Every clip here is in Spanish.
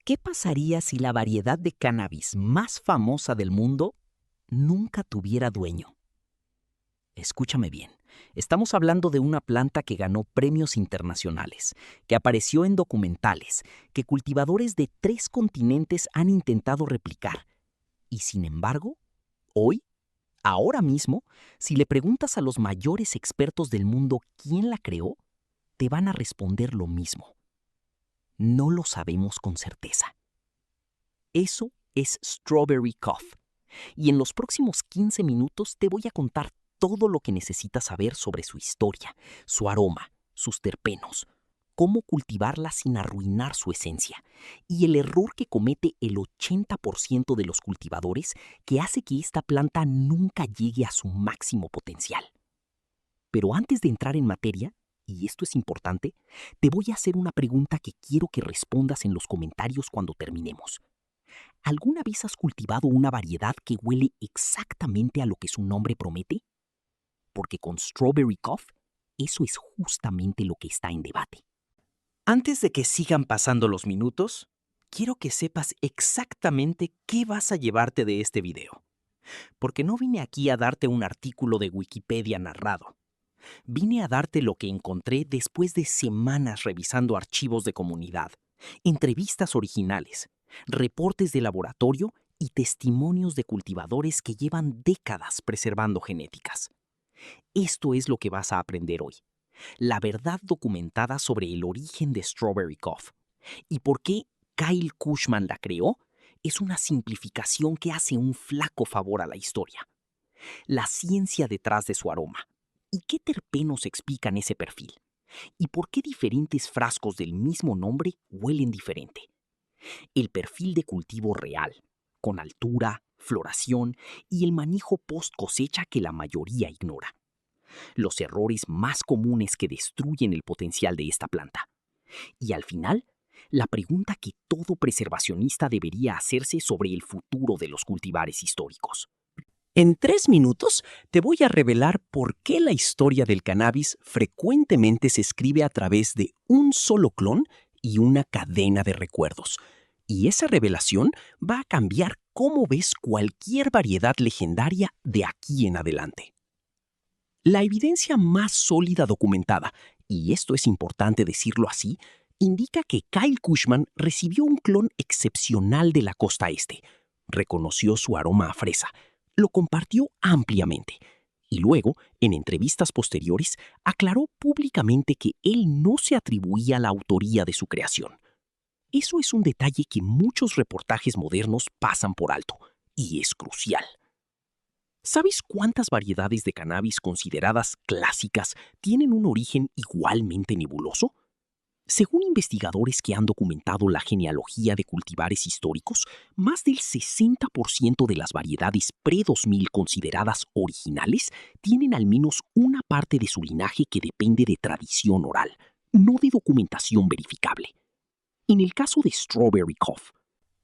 ¿Qué pasaría si la variedad de cannabis más famosa del mundo nunca tuviera dueño? Escúchame bien, estamos hablando de una planta que ganó premios internacionales, que apareció en documentales, que cultivadores de 3 continentes han intentado replicar. Y sin embargo, hoy, ahora mismo, si le preguntas a los mayores expertos del mundo quién la creó, te van a responder lo mismo. No lo sabemos con certeza. Eso es Strawberry Cough. Y en los próximos 15 minutos te voy a contar todo lo que necesitas saber sobre su historia, su aroma, sus terpenos, cómo cultivarla sin arruinar su esencia y el error que comete el 80% de los cultivadores que hace que esta planta nunca llegue a su máximo potencial. Pero antes de entrar en materia, y esto es importante, te voy a hacer una pregunta que quiero que respondas en los comentarios cuando terminemos. ¿Alguna vez has cultivado una variedad que huele exactamente a lo que su nombre promete? Porque con Strawberry Cough, eso es justamente lo que está en debate. Antes de que sigan pasando los minutos, quiero que sepas exactamente qué vas a llevarte de este video. Porque no vine aquí a darte un artículo de Wikipedia narrado. Vine a darte lo que encontré después de semanas revisando archivos de comunidad, entrevistas originales, reportes de laboratorio y testimonios de cultivadores que llevan décadas preservando genéticas. Esto es lo que vas a aprender hoy. La verdad documentada sobre el origen de Strawberry Cough y por qué Kyle Kushman la creó es una simplificación que hace un flaco favor a la historia. La ciencia detrás de su aroma. ¿Y qué terpenos explican ese perfil? ¿Y por qué diferentes frascos del mismo nombre huelen diferente? El perfil de cultivo real, con altura, floración y el manejo post cosecha que la mayoría ignora. Los errores más comunes que destruyen el potencial de esta planta. Y al final, la pregunta que todo preservacionista debería hacerse sobre el futuro de los cultivares históricos. En 3 minutos te voy a revelar por qué la historia del cannabis frecuentemente se escribe a través de un solo clon y una cadena de recuerdos. Y esa revelación va a cambiar cómo ves cualquier variedad legendaria de aquí en adelante. La evidencia más sólida documentada, y esto es importante decirlo así, indica que Kyle Kushman recibió un clon excepcional de la costa este, reconoció su aroma a fresa, lo compartió ampliamente y luego, en entrevistas posteriores, aclaró públicamente que él no se atribuía la autoría de su creación. Eso es un detalle que muchos reportajes modernos pasan por alto, y es crucial. ¿Sabes cuántas variedades de cannabis consideradas clásicas tienen un origen igualmente nebuloso? Según investigadores que han documentado la genealogía de cultivares históricos, más del 60% de las variedades pre-2000 consideradas originales tienen al menos una parte de su linaje que depende de tradición oral, no de documentación verificable. En el caso de Strawberry Cough,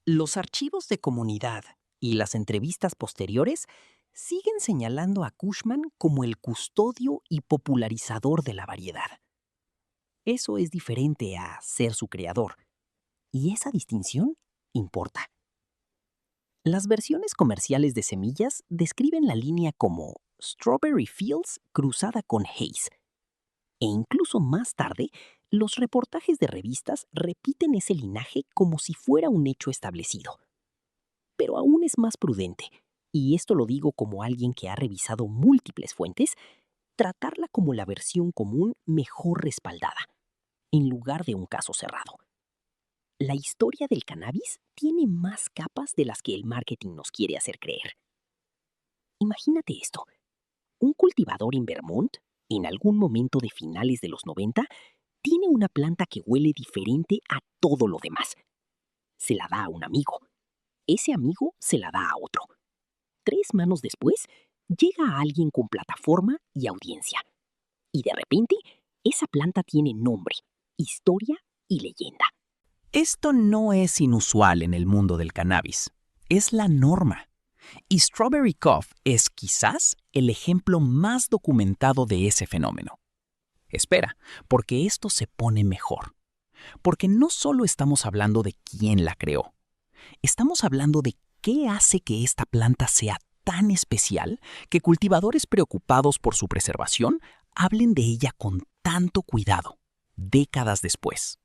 Los archivos de comunidad y las entrevistas posteriores siguen señalando a Kushman como el custodio y popularizador de la variedad. Eso es diferente a ser su creador, y esa distinción importa. Las versiones comerciales de semillas describen la línea como Strawberry Fields cruzada con Haze, e incluso más tarde, los reportajes de revistas repiten ese linaje como si fuera un hecho establecido. Pero aún es más prudente, y esto lo digo como alguien que ha revisado múltiples fuentes, tratarla como la versión común mejor respaldada, en lugar de un caso cerrado. La historia del cannabis tiene más capas de las que el marketing nos quiere hacer creer. Imagínate esto. Un cultivador en Vermont, en algún momento de finales de los 90, tiene una planta que huele diferente a todo lo demás. Se la da a un amigo. Ese amigo se la da a otro. 3 manos después, llega a alguien con plataforma y audiencia. Y de repente, esa planta tiene nombre, historia y leyenda. esto no es inusual en el mundo del cannabis, es la norma. Y Strawberry Cough es quizás el ejemplo más documentado de ese fenómeno. Espera, porque esto se pone mejor. Porque no solo estamos hablando de quién la creó, estamos hablando de qué hace que esta planta sea tan especial que cultivadores preocupados por su preservación hablen de ella con tanto cuidado, décadas después.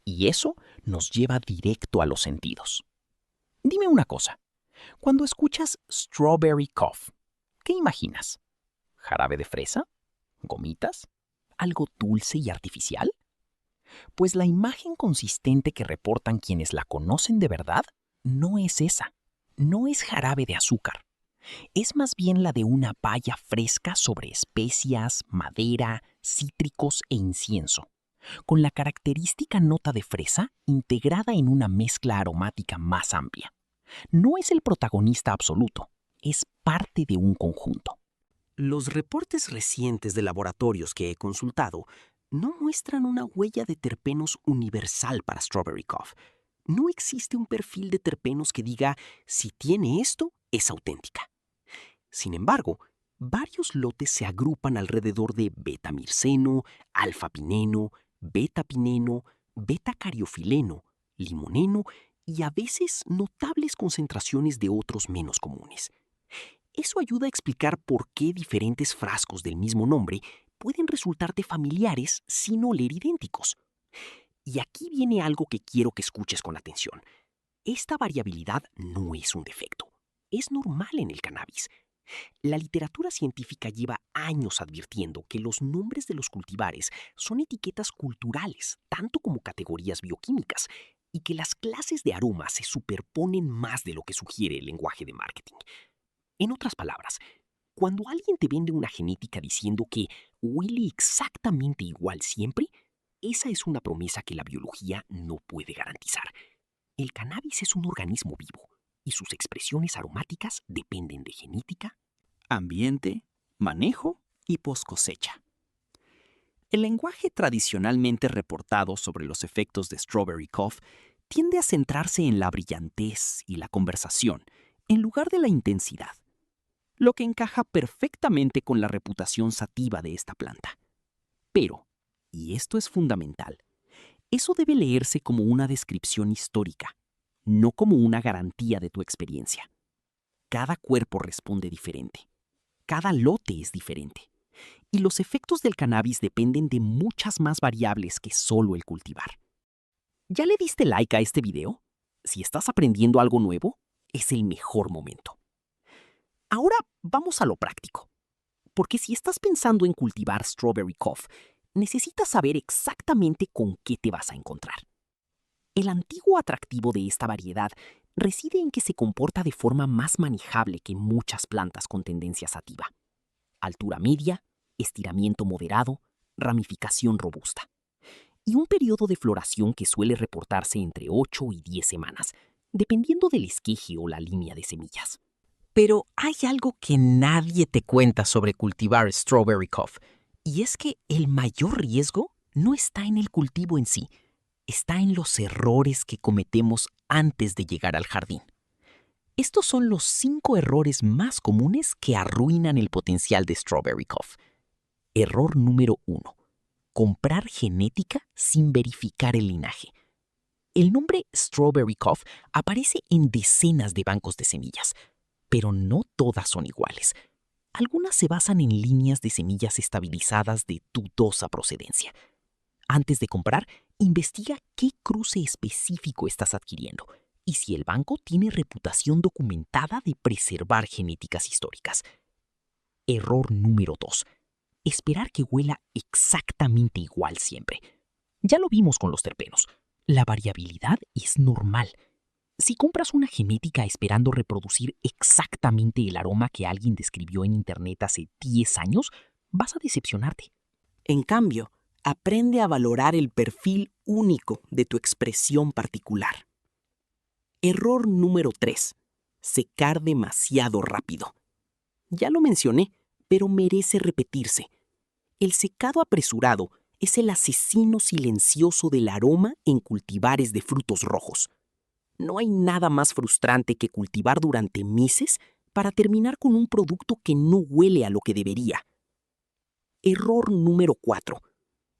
Y eso nos lleva directo a los sentidos. Dime una cosa, cuando escuchas strawberry cough, ¿qué imaginas? ¿Jarabe de fresa? ¿Gomitas? ¿Algo dulce y artificial? Pues la imagen consistente que reportan quienes la conocen de verdad no es esa. No es jarabe de azúcar. Es más bien la de una baya fresca sobre especias, madera, cítricos e incienso, con la característica nota de fresa integrada en una mezcla aromática más amplia. No es el protagonista absoluto, es parte de un conjunto. Los reportes recientes de laboratorios que he consultado no muestran una huella de terpenos universal para Strawberry Cough. No existe un perfil de terpenos que diga, si tiene esto, es auténtica. Sin embargo, varios lotes se agrupan alrededor de betamirceno, alfapineno, betapineno, betacariofileno, limoneno y a veces notables concentraciones de otros menos comunes. Eso ayuda a explicar por qué diferentes frascos del mismo nombre pueden resultarte familiares sin oler idénticos. Y aquí viene algo que quiero que escuches con atención. Esta variabilidad no es un defecto, es normal en el cannabis. La literatura científica lleva años advirtiendo que los nombres de los cultivares son etiquetas culturales, tanto como categorías bioquímicas, y que las clases de aromas se superponen más de lo que sugiere el lenguaje de marketing. En otras palabras, cuando alguien te vende una genética diciendo que huele exactamente igual siempre, esa es una promesa que la biología no puede garantizar. El cannabis es un organismo vivo y sus expresiones aromáticas dependen de genética, Ambiente, manejo y poscosecha. El lenguaje tradicionalmente reportado sobre los efectos de Strawberry Cough tiende a centrarse en la brillantez y la conversación, en lugar de la intensidad, lo que encaja perfectamente con la reputación sativa de esta planta. Pero, y esto es fundamental, eso debe leerse como una descripción histórica, no como una garantía de tu experiencia. Cada cuerpo responde diferente. Cada lote es diferente. Y los efectos del cannabis dependen de muchas más variables que solo el cultivar. ¿Ya le diste like a este video? Si estás aprendiendo algo nuevo, es el mejor momento. Ahora vamos a lo práctico. Porque si estás pensando en cultivar Strawberry Cough, necesitas saber exactamente con qué te vas a encontrar. El antiguo atractivo de esta variedad reside en que se comporta de forma más manejable que muchas plantas con tendencia sativa. Altura media, estiramiento moderado, ramificación robusta. Y un periodo de floración que suele reportarse entre 8 y 10 semanas, dependiendo del esqueje o la línea de semillas. Pero hay algo que nadie te cuenta sobre cultivar Strawberry Cough, y es que el mayor riesgo no está en el cultivo en sí, está en los errores que cometemos antes de llegar al jardín. Estos son los 5 errores más comunes que arruinan el potencial de Strawberry Cough. Error número 1. Comprar genética sin verificar el linaje. El nombre Strawberry Cough aparece en decenas de bancos de semillas, pero no todas son iguales. Algunas se basan en líneas de semillas estabilizadas de dudosa procedencia. Antes de comprar, investiga qué cruce específico estás adquiriendo y si el banco tiene reputación documentada de preservar genéticas históricas. Error número 2. Esperar que huela exactamente igual siempre. Ya lo vimos con los terpenos. La variabilidad es normal. Si compras una genética esperando reproducir exactamente el aroma que alguien describió en Internet hace 10 años, vas a decepcionarte. En cambio, aprende a valorar el perfil único de tu expresión particular. Error número 3. Secar demasiado rápido. Ya lo mencioné, pero merece repetirse. El secado apresurado es el asesino silencioso del aroma en cultivares de frutos rojos. No hay nada más frustrante que cultivar durante meses para terminar con un producto que no huele a lo que debería. Error número 4.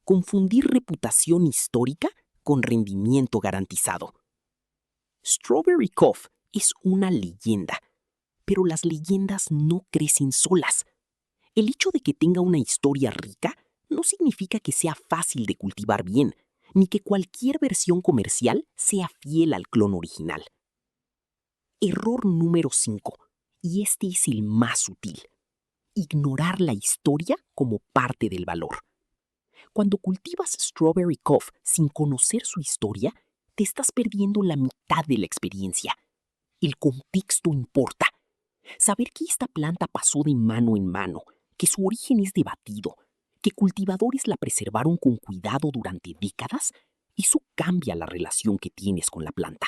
Confundir reputación histórica con rendimiento garantizado. Strawberry Cough es una leyenda, pero las leyendas no crecen solas. El hecho de que tenga una historia rica no significa que sea fácil de cultivar bien, ni que cualquier versión comercial sea fiel al clon original. Error número 5, y este es el más sutil: ignorar la historia como parte del valor. Cuando cultivas Strawberry Cough sin conocer su historia, te estás perdiendo la mitad de la experiencia. El contexto importa. Saber que esta planta pasó de mano en mano, que su origen es debatido, que cultivadores la preservaron con cuidado durante décadas, eso cambia la relación que tienes con la planta.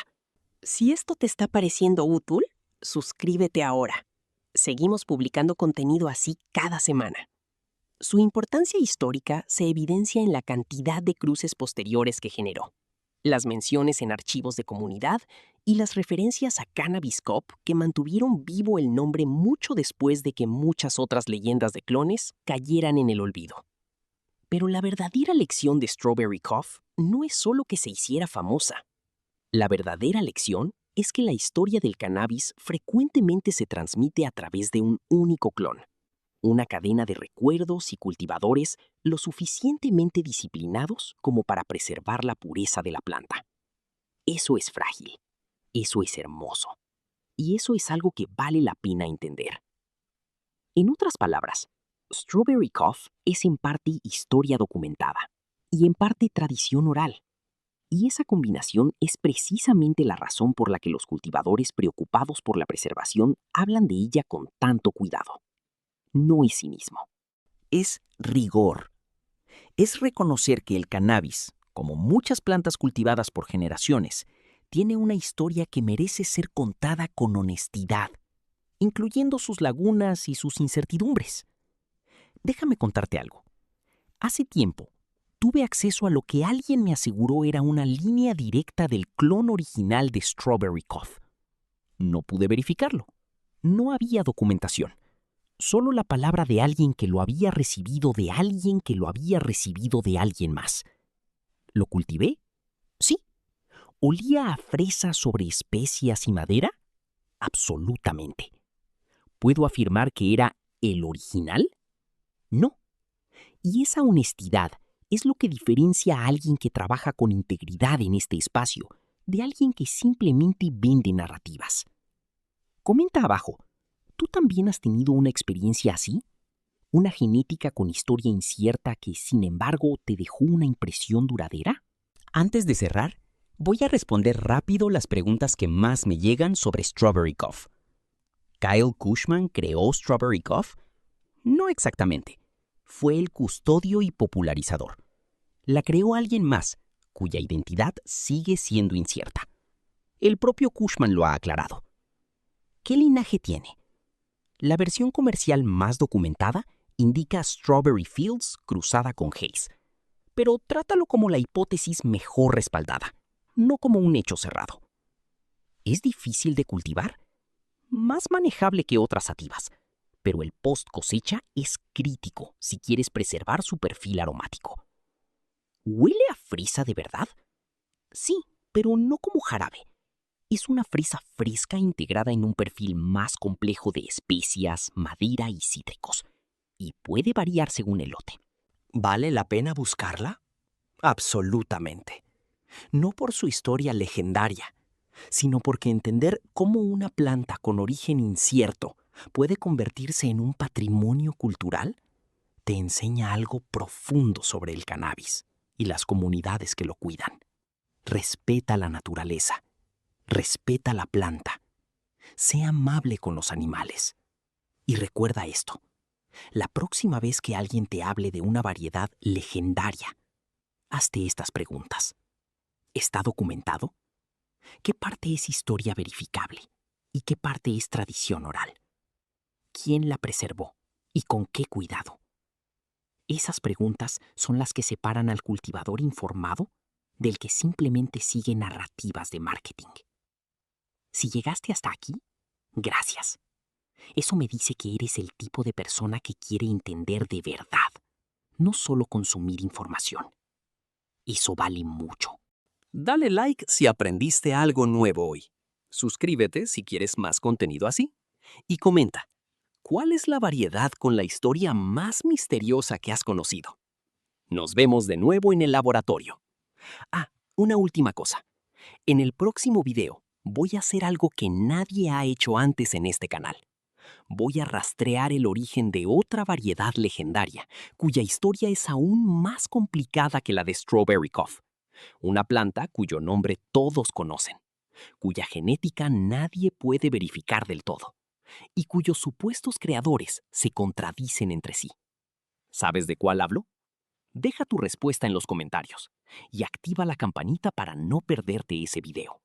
Si esto te está pareciendo útil, suscríbete ahora. Seguimos publicando contenido así cada semana. Su importancia histórica se evidencia en la cantidad de cruces posteriores que generó, las menciones en archivos de comunidad y las referencias a Cannabis Cough que mantuvieron vivo el nombre mucho después de que muchas otras leyendas de clones cayeran en el olvido. Pero la verdadera lección de Strawberry Cough no es solo que se hiciera famosa. La verdadera lección es que la historia del cannabis frecuentemente se transmite a través de un único clon, una cadena de recuerdos y cultivadores lo suficientemente disciplinados como para preservar la pureza de la planta. Eso es frágil, eso es hermoso, y eso es algo que vale la pena entender. En otras palabras, Strawberry Cough es en parte historia documentada y en parte tradición oral. Y esa combinación es precisamente la razón por la que los cultivadores preocupados por la preservación hablan de ella con tanto cuidado. No es cinismo. Es rigor. Es reconocer que el cannabis, como muchas plantas cultivadas por generaciones, tiene una historia que merece ser contada con honestidad, incluyendo sus lagunas y sus incertidumbres. Déjame contarte algo. Hace tiempo, tuve acceso a lo que alguien me aseguró era una línea directa del clon original de Strawberry Cough. No pude verificarlo. No había documentación. Solo la palabra de alguien que lo había recibido de alguien que lo había recibido de alguien más. ¿Lo cultivé? Sí. ¿Olía a fresa sobre especias y madera? Absolutamente. ¿Puedo afirmar que era el original? No. Y esa honestidad es lo que diferencia a alguien que trabaja con integridad en este espacio de alguien que simplemente vende narrativas. Comenta abajo, ¿tú también has tenido una experiencia así? ¿Una genética con historia incierta que, sin embargo, te dejó una impresión duradera? Antes de cerrar, voy a responder rápido las preguntas que más me llegan sobre Strawberry Cough. ¿Kyle Kushman creó Strawberry Cough? No exactamente. Fue el custodio y popularizador. La creó alguien más, cuya identidad sigue siendo incierta. El propio Kushman lo ha aclarado. ¿Qué linaje tiene? La versión comercial más documentada indica Strawberry Fields cruzada con Haze, pero trátalo como la hipótesis mejor respaldada, no como un hecho cerrado. ¿Es difícil de cultivar? Más manejable que otras sativas, pero el post cosecha es crítico si quieres preservar su perfil aromático. ¿Huele a fresa de verdad? Sí, pero no como jarabe. Es una fresa fresca integrada en un perfil más complejo de especias, madera y cítricos, y puede variar según el lote. ¿Vale la pena buscarla? Absolutamente. No por su historia legendaria, sino porque entender cómo una planta con origen incierto puede convertirse en un patrimonio cultural te enseña algo profundo sobre el cannabis y las comunidades que lo cuidan. Respeta la naturaleza. Respeta la planta. Sé amable con los animales. Y recuerda esto. La próxima vez que alguien te hable de una variedad legendaria, hazte estas preguntas. ¿Está documentado? ¿Qué parte es historia verificable? ¿Y qué parte es tradición oral? ¿Quién la preservó? ¿Y con qué cuidado? Esas preguntas son las que separan al cultivador informado del que simplemente sigue narrativas de marketing. Si llegaste hasta aquí, gracias. Eso me dice que eres el tipo de persona que quiere entender de verdad, no solo consumir información. Eso vale mucho. Dale like si aprendiste algo nuevo hoy. Suscríbete si quieres más contenido así. Y comenta, ¿cuál es la variedad con la historia más misteriosa que has conocido? Nos vemos de nuevo en el laboratorio. Ah, una última cosa. En el próximo video voy a hacer algo que nadie ha hecho antes en este canal. Voy a rastrear el origen de otra variedad legendaria, cuya historia es aún más complicada que la de Strawberry Cough. Una planta cuyo nombre todos conocen, cuya genética nadie puede verificar del todo, y cuyos supuestos creadores se contradicen entre sí. ¿Sabes de cuál hablo? Deja tu respuesta en los comentarios y activa la campanita para no perderte ese video.